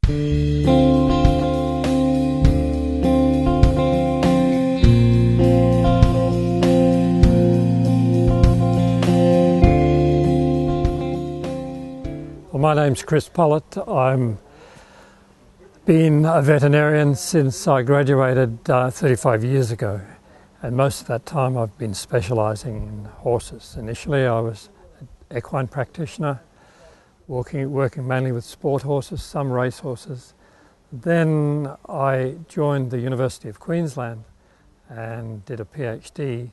Well, my name's Chris Pollitt. I've been a veterinarian since I graduated 35 years ago, and most of that time I've been specialising in horses. Initially I was an equine practitioner, working mainly with sport horses, some race horses. Then I joined the University of Queensland and did a PhD,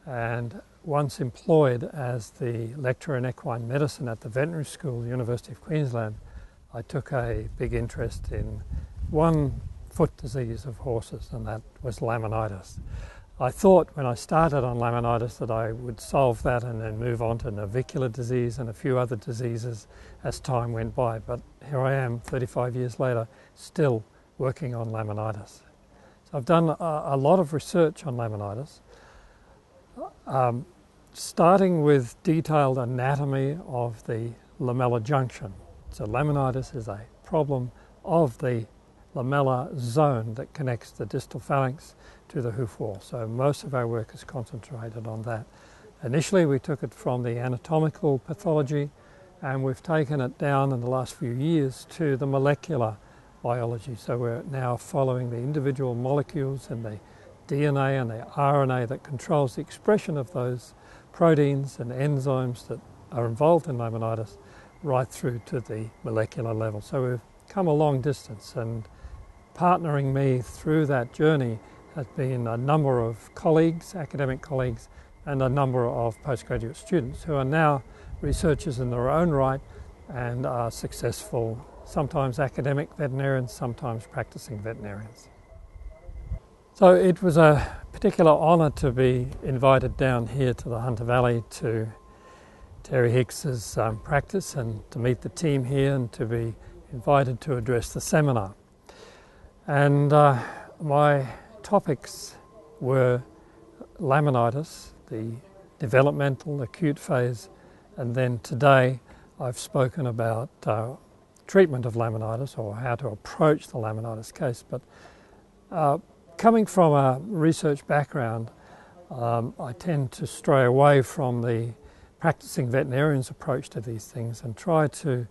and once employed as the lecturer in equine medicine at the veterinary school, University of Queensland, I took a big interest in one foot disease of horses, and that was laminitis. I thought when I started on laminitis that I would solve that and then move on to navicular disease and a few other diseases as time went by, but here I am 35 years later still working on laminitis. So I've done a lot of research on laminitis. Starting with detailed anatomy of the lamellar junction. So laminitis is a problem of the lamellar zone that connects the distal phalanx to the hoof wall. So most of our work is concentrated on that. Initially we took it from the anatomical pathology, and we've taken it down in the last few years to the molecular biology. So we're now following the individual molecules in the DNA and the RNA that controls the expression of those proteins and enzymes that are involved in laminitis right through to the molecular level. So we've come a long distance, and partnering me through that journey has been a number of colleagues, academic colleagues, and a number of postgraduate students who are now researchers in their own right and are successful, sometimes academic veterinarians, sometimes practicing veterinarians. So it was a particular honour to be invited down here to the Hunter Valley to Terry Hicks's practice, and to meet the team here, and to be invited to address the seminar. And my topics were laminitis, the developmental acute phase, and then today I've spoken about treatment of laminitis, or how to approach the laminitis case. But coming from a research background, I tend to stray away from the practicing veterinarian's approach to these things and try to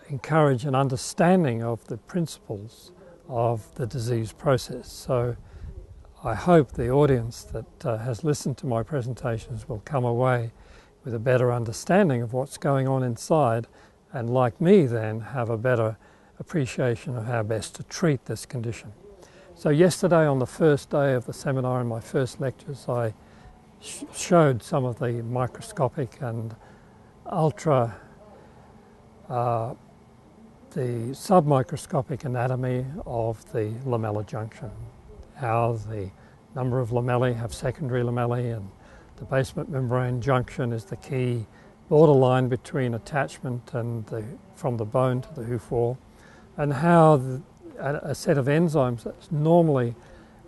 encourage an understanding of the principles of the disease process. So I hope the audience that has listened to my presentations will come away with a better understanding of what's going on inside, and like me then have a better appreciation of how best to treat this condition. So yesterday, on the first day of the seminar, in my first lectures, I showed some of the microscopic and the submicroscopic anatomy of the lamellar junction, how the number of lamellae have secondary lamellae, and the basement membrane junction is the key borderline between attachment and from the bone to the hoof wall, and how a set of enzymes that's normally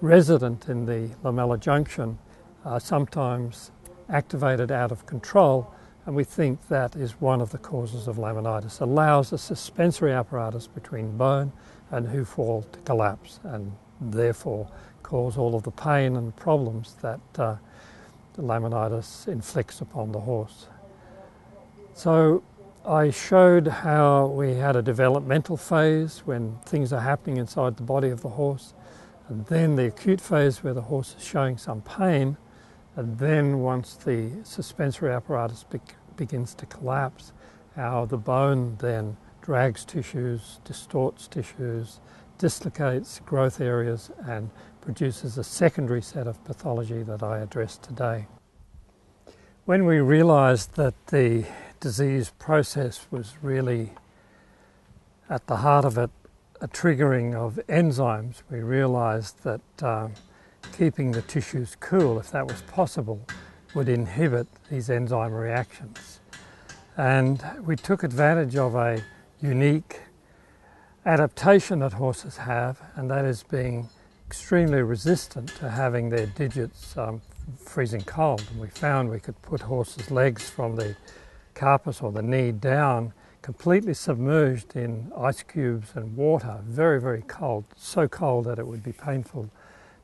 resident in the lamellar junction are sometimes activated out of control, and we think that is one of the causes of laminitis. It allows the suspensory apparatus between bone and hoof wall to collapse, and therefore cause all of the pain and problems that the laminitis inflicts upon the horse. So I showed how we had a developmental phase when things are happening inside the body of the horse, and then the acute phase where the horse is showing some pain, and then once the suspensory apparatus begins to collapse, how the bone then drags tissues, distorts tissues, dislocates growth areas, and produces a secondary set of pathology that I addressed today. When we realized that the disease process was really at the heart of it, a triggering of enzymes, we realized that keeping the tissues cool, if that was possible, would inhibit these enzyme reactions. And we took advantage of a unique adaptation that horses have, and that is being extremely resistant to having their digits freezing cold. And we found we could put horses' legs from the carpus or the knee down completely submerged in ice cubes and water, very, very cold, so cold that it would be painful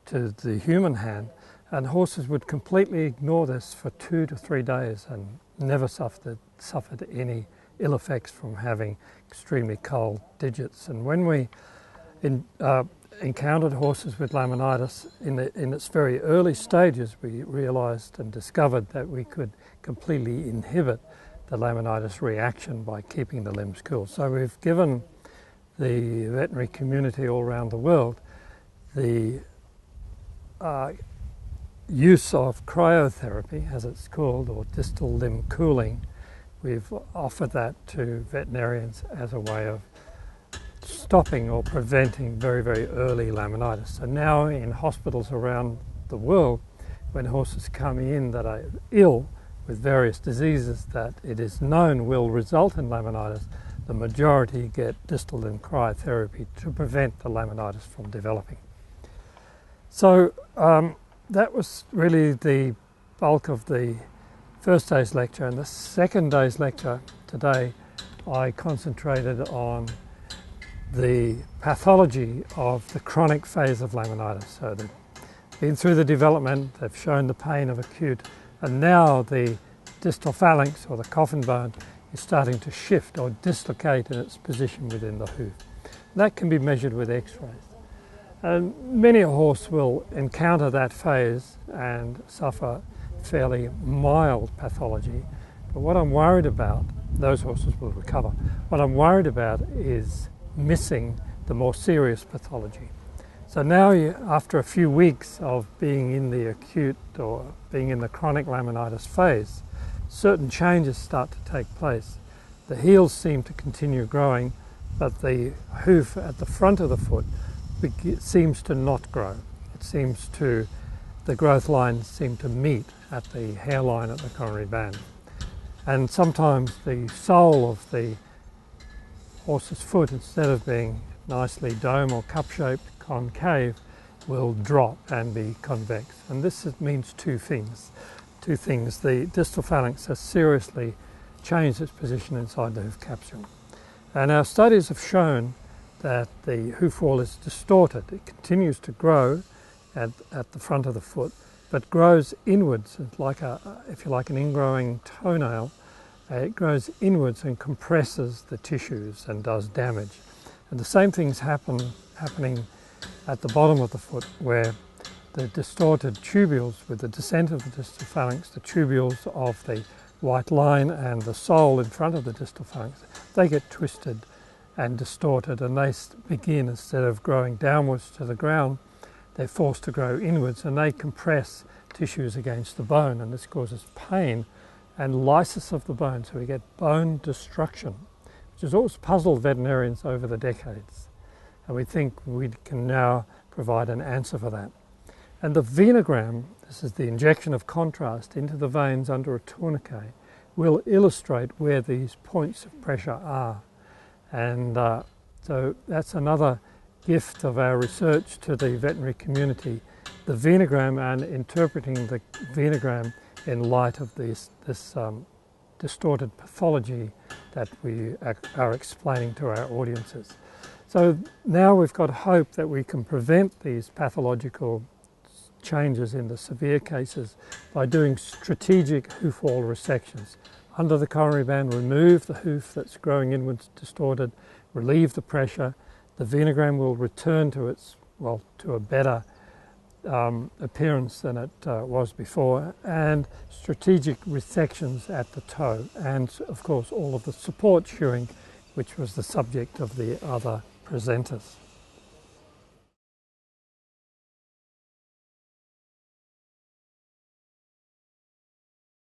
to the human hand. And horses would completely ignore this for 2 to 3 days and never suffered any ill effects from having extremely cold digits. And when we encountered horses with laminitis in its very early stages, we realized and discovered that we could completely inhibit the laminitis reaction by keeping the limbs cool. So we've given the veterinary community all around the world the use of cryotherapy, as it's called, or distal limb cooling. We've offered that to veterinarians as a way of stopping or preventing very, very early laminitis. So now in hospitals around the world, when horses come in that are ill with various diseases that it is known will result in laminitis, the majority get distal limb cryotherapy to prevent the laminitis from developing. So that was really the bulk of the first day's lecture. And the second day's lecture today, I concentrated on the pathology of the chronic phase of laminitis. So they've been through the development, they've shown the pain of acute, and now the distal phalanx, or the coffin bone, is starting to shift or dislocate in its position within the hoof. That can be measured with x-rays. And many a horse will encounter that phase and suffer fairly mild pathology. But what I'm worried about, those horses will recover. What I'm worried about is missing the more serious pathology. So now, after a few weeks of being in the acute or being in the chronic laminitis phase, certain changes start to take place. The heels seem to continue growing, but the hoof at the front of the foot seems to not grow. It seems to, the growth lines seem to meet at the hairline at the coronary band. And sometimes the sole of the horse's foot, instead of being nicely dome or cup-shaped concave, will drop and be convex. And this means two things. The distal phalanx has seriously changed its position inside the hoof capsule. And our studies have shown that the hoof wall is distorted. It continues to grow at the front of the foot, but grows inwards. It's like if you like, an ingrowing toenail. It grows inwards and compresses the tissues and does damage. And the same thing's happening at the bottom of the foot, where the distorted tubules, with the descent of the distal phalanx, the tubules of the white line and the sole in front of the distal phalanx, they get twisted and distorted, and they begin, instead of growing downwards to the ground, they're forced to grow inwards, and they compress tissues against the bone, and this causes pain and lysis of the bone. So we get bone destruction, which has always puzzled veterinarians over the decades. And we think we can now provide an answer for that. And the venogram, this is the injection of contrast into the veins under a tourniquet, will illustrate where these points of pressure are. And so that's another gift of our research to the veterinary community, the venogram, and interpreting the venogram in light of this distorted pathology that we are explaining to our audiences. So now we've got hope that we can prevent these pathological changes in the severe cases by doing strategic hoof wall resections. Under the coronary band, remove the hoof that's growing inwards, distorted, relieve the pressure. The venogram will return to to a better appearance than it was before, and strategic resections at the toe, and of course all of the support shoeing, which was the subject of the other presenters.